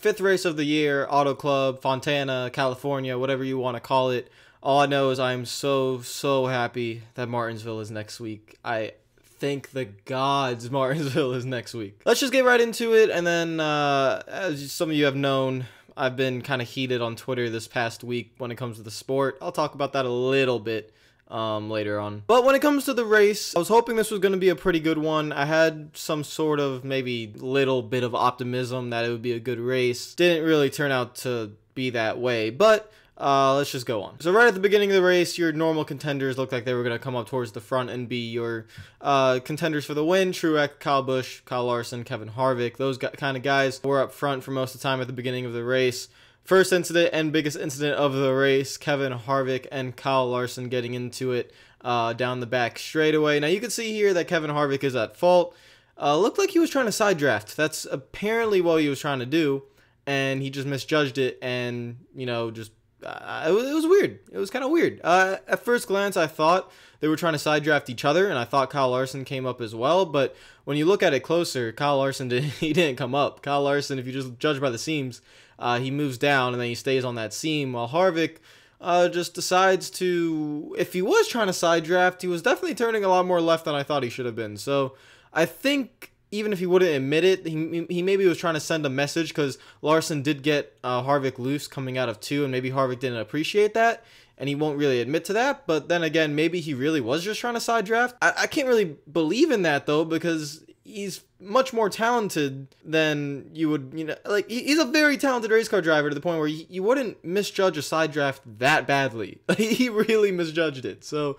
fifth race of the year, Auto Club, Fontana, California, whatever you want to call it. All I know is I'm so happy that Martinsville is next week. I thank the gods Martinsville is next week. Let's just get right into it, and then as some of you have known, I've been kind of heated on Twitter this past week when it comes to the sport. I'll talk about that a little bit later on. But when it comes to the race, I was hoping this was going to be a pretty good one. I had some sort of maybe little bit of optimism that it would be a good race. Didn't really turn out to be that way, but let's just go on. So right at the beginning of the race, your normal contenders looked like they were going to come up towards the front and be your contenders for the win. Truex, Kyle Busch, Kyle Larson, Kevin Harvick. Those kind of guys were up front for most of the time at the beginning of the race. First incident and biggest incident of the race, Kevin Harvick and Kyle Larson getting into it down the back straightaway. Now you can see here that Kevin Harvick is at fault. Looked like he was trying to side draft. That's apparently what he was trying to do, and he just misjudged it, and you know, just it was weird. It was kind of weird. At first glance, I thought they were trying to side draft each other, and I thought Kyle Larson came up as well. But when you look at it closer, Kyle Larson didn't come up. Kyle Larson, if you just judge by the seams, he moves down and then he stays on that seam, while Harvick just decides to, if he was trying to side draft, he was definitely turning a lot more left than I thought he should have been. So I think even if he wouldn't admit it, he maybe was trying to send a message, because Larson did get Harvick loose coming out of 2, and maybe Harvick didn't appreciate that, and he won't really admit to that. But then again, maybe he really was just trying to side draft. I can't really believe in that, though, because he's much more talented than you would, you know, like, he's a very talented race car driver to the point where you wouldn't misjudge a side draft that badly. He really misjudged it. So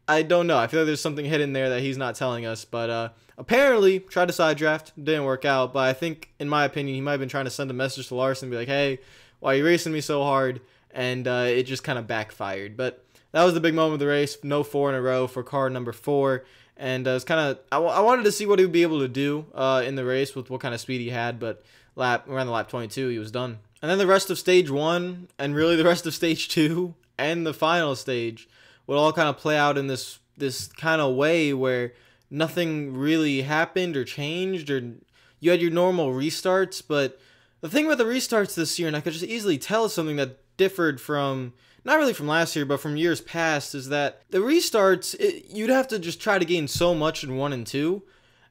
I don't know. I feel like there's something hidden there that he's not telling us. But apparently, tried to side draft, didn't work out. But I think, in my opinion, he might have been trying to send a message to Larson, be like, hey, why are you racing me so hard? And it just kind of backfired. But that was the big moment of the race. No 4 in a row for car number 4. And it's kind of, I wanted to see what he would be able to do in the race with what kind of speed he had. But around the lap 22, he was done. And then the rest of stage 1, and really the rest of stage 2, and the final stage would all kind of play out in this kind of way where nothing really happened or changed, or you had your normal restarts. But the thing with the restarts this year, and I could just easily tell something that differed from, not really from last year, but from years past, is that the restarts, you'd have to just try to gain so much in 1 and 2.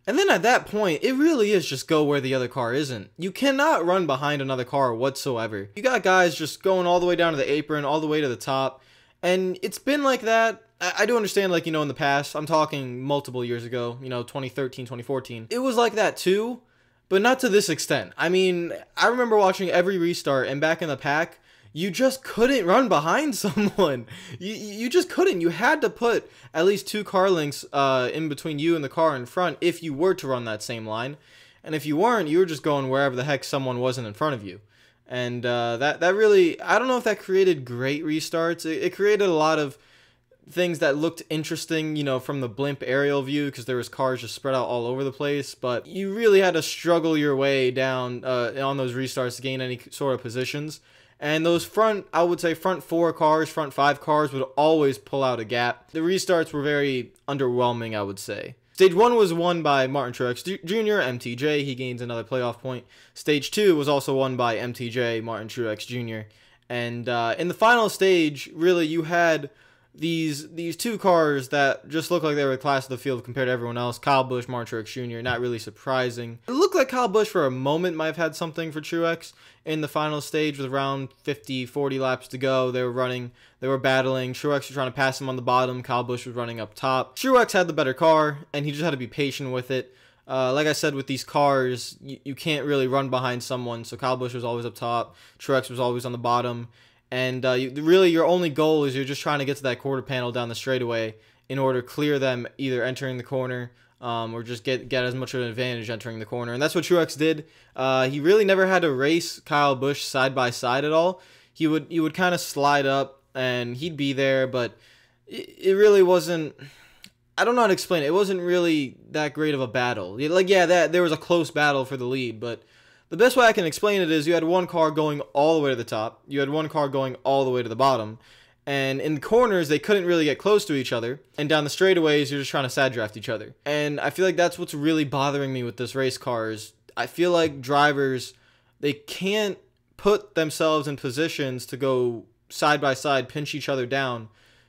And then at that point, it really is just go where the other car isn't. You cannot run behind another car whatsoever. You got guys just going all the way down to the apron, all the way to the top. And it's been like that. I do understand, like, you know, in the past, I'm talking multiple years ago, you know, 2013, 2014. It was like that too, but not to this extent. I mean, I remember watching every restart, and back in the pack, you just couldn't run behind someone. You just couldn't. You had to put at least 2 car lengths in between you and the car in front if you were to run that same line. And if you weren't, you were just going wherever the heck someone wasn't in front of you. And that really, I don't know if that created great restarts. It created a lot of things that looked interesting, you know, from the blimp aerial view, because there was cars just spread out all over the place. But you really had to struggle your way down on those restarts to gain any sort of positions. And those I would say front 4 cars, front 5 cars would always pull out a gap. The restarts were very underwhelming, I would say. Stage 1 was won by Martin Truex Jr., MTJ. He gains another playoff point. Stage 2 was also won by MTJ, Martin Truex Jr. And in the final stage, really, you had these 2 cars that just looked like they were a class of the field compared to everyone else. Kyle Busch, Martin Truex Jr., not really surprising. It looked like Kyle Busch for a moment might have had something for Truex in the final stage with around 50-40 laps to go. They were battling. Truex was trying to pass him on the bottom. Kyle Busch was running up top. Truex had the better car, and he just had to be patient with it. Like I said, with these cars, you can't really run behind someone, so Kyle Busch was always up top. Truex was always on the bottom. And really, your only goal is you're just trying to get to that quarter panel down the straightaway in order to clear them either entering the corner or just get as much of an advantage entering the corner. And that's what Truex did. He really never had to race Kyle Busch side by side at all. He would kind of slide up and he'd be there, but it really wasn't. I don't know how to explain it. It wasn't really that great of a battle. Like, yeah, there was a close battle for the lead, but the best way I can explain it is you had one car going all the way to the top. You had one car going all the way to the bottom. And in the corners, they couldn't really get close to each other. And down the straightaways, you're just trying to side draft each other. And I feel like that's what's really bothering me with this race car is I feel like drivers, they can't put themselves in positions to go side by side, pinch each other down,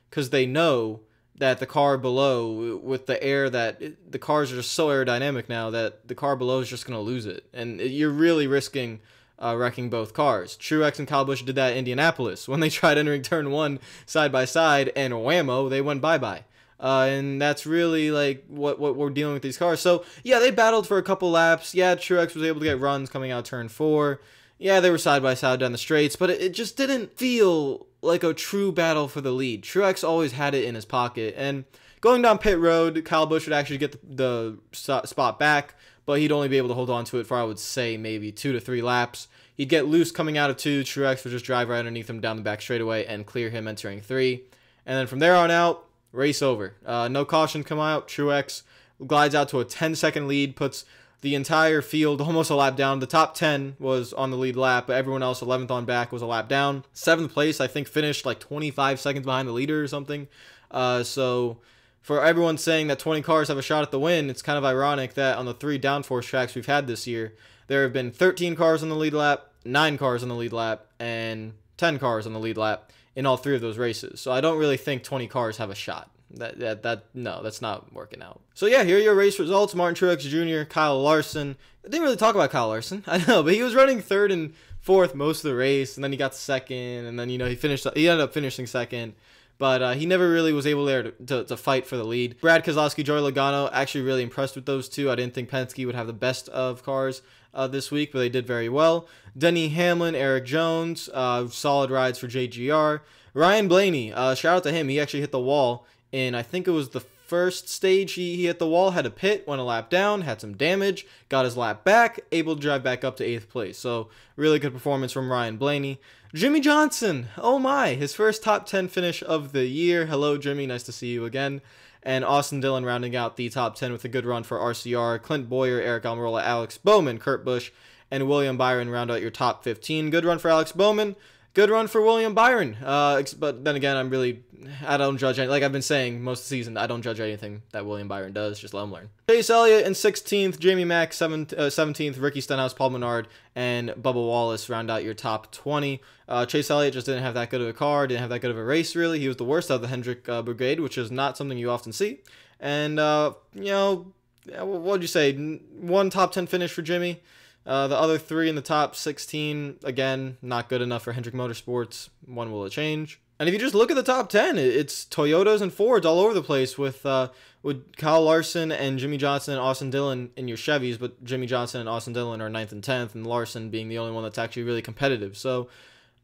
because they know that the car below, with the air, the cars are just so aerodynamic now that the car below is just going to lose it. And you're really risking wrecking both cars. Truex and Kyle Busch did that in Indianapolis when they tried entering turn 1 side by side, and whammo, they went bye-bye. And that's really like what we're dealing with these cars. So yeah, they battled for a couple laps. Yeah, Truex was able to get runs coming out turn 4. Yeah, they were side by side down the straights, but it just didn't feel like a true battle for the lead. Truex always had it in his pocket, and going down pit road, Kyle Busch would actually get the spot back, but he'd only be able to hold on to it for, I would say, maybe 2 to 3 laps. He'd get loose coming out of 2. Truex would just drive right underneath him down the back straightaway and clear him entering 3. And then from there on out, race over. No caution come out. Truex glides out to a 10-second lead, puts the entire field almost a lap down. The top 10 was on the lead lap, but everyone else 11th on back was a lap down. 7th place, I think, finished like 25 seconds behind the leader or something. So for everyone saying that 20 cars have a shot at the win, it's kind of ironic that on the 3 downforce tracks we've had this year, there have been 13 cars on the lead lap, 9 cars on the lead lap, and 10 cars on the lead lap in all 3 of those races. So I don't really think 20 cars have a shot. No, that's not working out. So yeah, here are your race results. Martin Truex Jr., Kyle Larson. I didn't really talk about Kyle Larson. I know, but he was running 3rd and 4th most of the race, and then he got 2nd, and then, he ended up finishing 2nd. But he never really was able there to fight for the lead. Brad Keselowski, Joey Logano, actually really impressed with those two. I didn't think Penske would have the best of cars this week, but they did very well. Denny Hamlin, Eric Jones, solid rides for JGR. Ryan Blaney, shout out to him. He actually hit the wall in, I think it was the first stage. He hit the wall, had a pit, went a lap down, had some damage, got his lap back, able to drive back up to 8th place. So really good performance from Ryan Blaney. Jimmy Johnson, oh my, his first top 10 finish of the year. Hello, Jimmy, nice to see you again. And Austin Dillon rounding out the top 10 with a good run for RCR. Clint Boyer, Eric Almirola, Alex Bowman, Kurt Busch, and William Byron round out your top 15. Good run for Alex Bowman. Good run for William Byron. But then again, I don't judge any, like I've been saying most of the season, I don't judge anything that William Byron does, just let him learn. Chase Elliott in 16th, Jamie Mack 17th, Ricky Stenhouse, Paul Menard, and Bubba Wallace round out your top 20. Chase Elliott just didn't have that good of a car, didn't have that good of a race, really. He was the worst out of the Hendrick brigade, which is not something you often see. And, what'd you say? 1 top 10 finish for Jimmy. The other 3 in the top 16, again, not good enough for Hendrick Motorsports. One will change. And if you just look at the top 10, it's Toyotas and Fords all over the place with Kyle Larson and Jimmy Johnson and Austin Dillon in your Chevys, but Jimmy Johnson and Austin Dillon are 9th and 10th, and Larson being the only one that's actually really competitive. So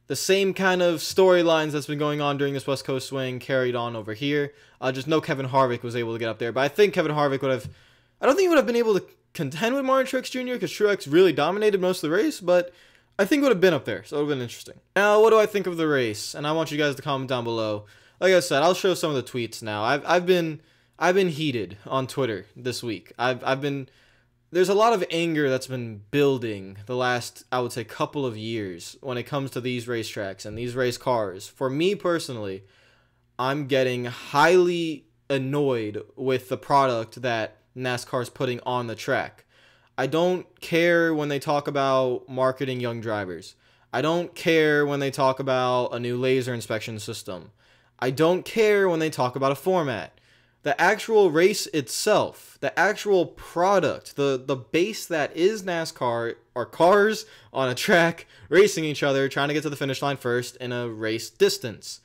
the same kind of storylines that's been going on during this West Coast swing carried on over here. Just no Kevin Harvick was able to get up there, but I think Kevin Harvick would have... I don't think he would have been able to contend with Martin Truex Jr. because Truex really dominated most of the race, but I think it would have been up there, so it would have been interesting. Now, what do I think of the race? And I want you guys to comment down below. Like I said, I'll show some of the tweets now. I've been heated on Twitter this week. There's a lot of anger that's been building the last, I would say, couple of years when it comes to these racetracks and these race cars. For me personally, I'm getting highly annoyed with the product that NASCAR is putting on the track. I don't care when they talk about marketing young drivers. I don't care when they talk about a new laser inspection system. I don't care when they talk about a format. The actual race itself, the actual product, the base that is NASCAR are cars on a track racing each other, trying to get to the finish line first in a race distance.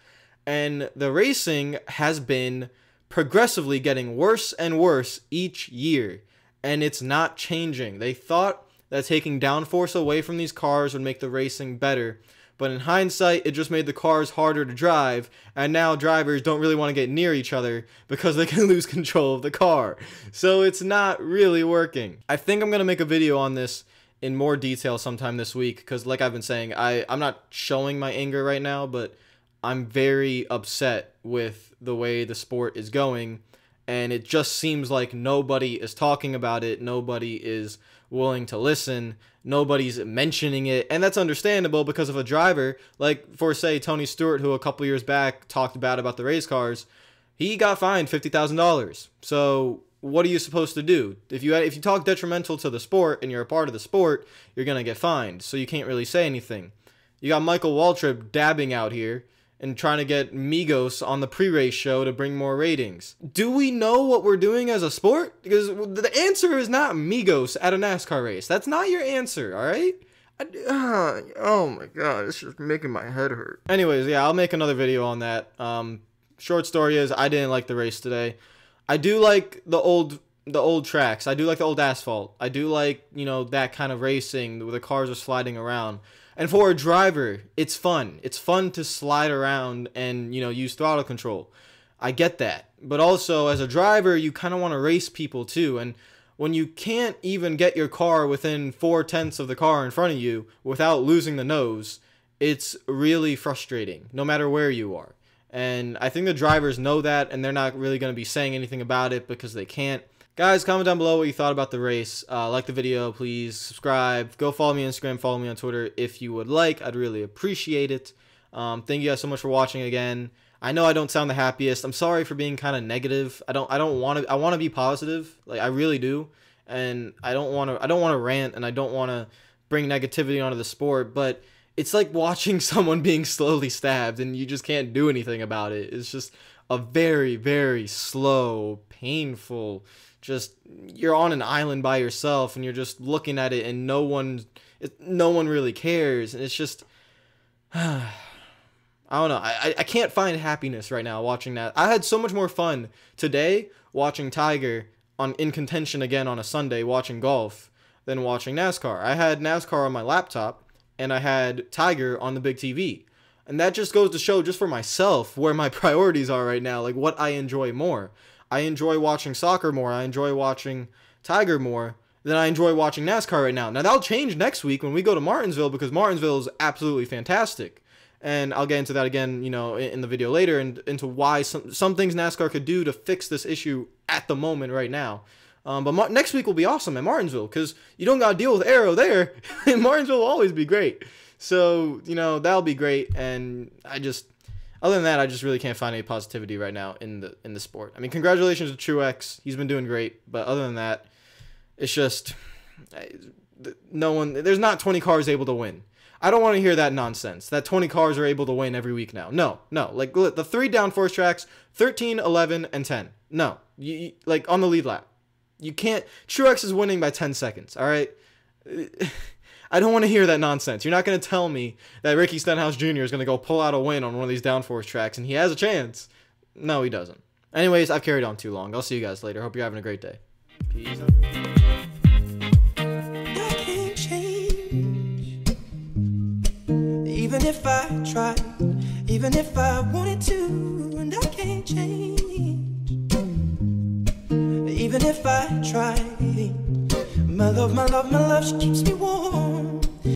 And the racing has been progressively getting worse and worse each year, and it's not changing. They thought that taking downforce away from these cars would make the racing better, but in hindsight, it just made the cars harder to drive, and now drivers don't really want to get near each other because they can lose control of the car. So it's not really working. I think I'm going to make a video on this in more detail sometime this week, because like I've been saying, I'm not showing my anger right now, but I'm very upset with the way the sport is going, and it just seems like nobody is talking about it, nobody is willing to listen, nobody's mentioning it, and that's understandable because of a driver, like for say Tony Stewart, who a couple years back talked bad about the race cars. He got fined $50,000. So what are you supposed to do? If you talk detrimental to the sport and you're a part of the sport, you're gonna get fined. So you can't really say anything. You got Michael Waltrip dabbing out here and trying to get Migos on the pre-race show to bring more ratings. Do we know what we're doing as a sport? Because the answer is not Migos at a NASCAR race. That's not your answer, all right? Oh my god, it's just making my head hurt. Anyways, yeah, I'll make another video on that. Short story is I didn't like the race today. I do like the old tracks. I do like the old asphalt. I do like, you know, that kind of racing where the cars are sliding around. And for a driver, it's fun. It's fun to slide around and, you know, use throttle control. I get that. But also, as a driver, you kind of want to race people too. And when you can't even get your car within 4/10 of the car in front of you without losing the nose, it's really frustrating, no matter where you are. And I think the drivers know that, and they're not really going to be saying anything about it because they can't. Guys, comment down below what you thought about the race. Like the video, please. Subscribe. Go follow me on Instagram. Follow me on Twitter if you would like. I'd really appreciate it. Thank you guys so much for watching again. I know I don't sound the happiest. I'm sorry for being kind of negative. I want to be positive. Like, I really do. And I don't want to rant, and I don't want to bring negativity onto the sport, but it's like watching someone being slowly stabbed and you just can't do anything about it. It's just a very, very slow, painful, just, you're on an island by yourself and you're just looking at it and no one really cares. And it's just, I don't know. I can't find happiness right now watching that. I had so much more fun today watching Tiger in contention again on a Sunday watching golf than watching NASCAR. I had NASCAR on my laptop and I had Tiger on the big TV. And that just goes to show, just for myself, where my priorities are right now, like what I enjoy more. I enjoy watching soccer more. I enjoy watching Tiger more than I enjoy watching NASCAR right now. Now, that'll change next week when we go to Martinsville, because Martinsville is absolutely fantastic. And I'll get into that again, you know, in the video later, and into why some things NASCAR could do to fix this issue at the moment right now. But next week will be awesome at Martinsville, because you don't got to deal with Aero there. Martinsville will always be great. So, you know, that'll be great. And other than that, I just really can't find any positivity right now in the sport. I mean, congratulations to Truex. He's been doing great. But other than that, it's just there's not 20 cars able to win. I don't want to hear that nonsense, that 20 cars are able to win every week now. No. Like, the 3 downforce tracks, 13, 11, and 10. No. Like, on the lead lap. You can't. Truex is winning by 10 seconds, all right? I don't want to hear that nonsense. You're not going to tell me that Ricky Stenhouse Jr. is going to go pull out a win on one of these downforce tracks, and he has a chance. No, he doesn't. Anyways, I've carried on too long. I'll see you guys later. Hope you're having a great day. Peace. I can't change. Even if I tried, even if I wanted to, and I can't change. Even if I try, my love, she keeps me warm.